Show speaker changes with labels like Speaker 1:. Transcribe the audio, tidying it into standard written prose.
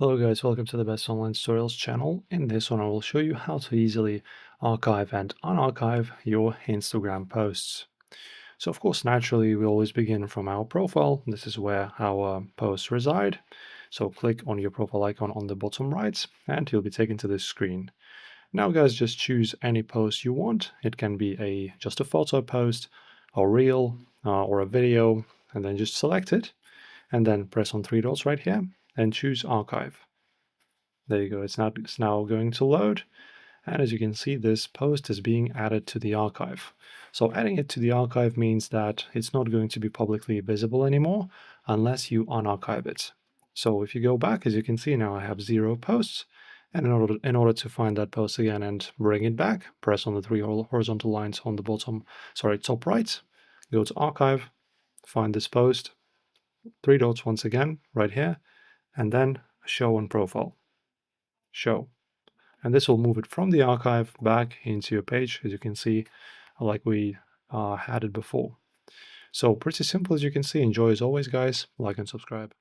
Speaker 1: Hello guys, welcome to the Best Online Tutorials channel. In this one I will show you how to easily archive and unarchive your Instagram posts. So of course naturally we always begin from our profile. This is where our posts reside. So click on your profile icon on the bottom right and you'll be taken to this screen. Now guys, just choose any post you want. It can be just a photo post, a reel, or a video, and then just select it and then press on three dots right here and choose archive. There you go, it's now going to load. And as you can see, this post is being added to the archive. So adding it to the archive means that it's not going to be publicly visible anymore unless you unarchive it. So if you go back, as you can see now I have 0 posts. And in order to find that post again and bring it back, press on the three horizontal lines on the top right, go to archive, find this post, three dots once again right here, and then show on profile. Show. And this will move it from the archive back into your page, as you can see, like we had it before. So pretty simple, as you can see. Enjoy as always, guys. Like and subscribe.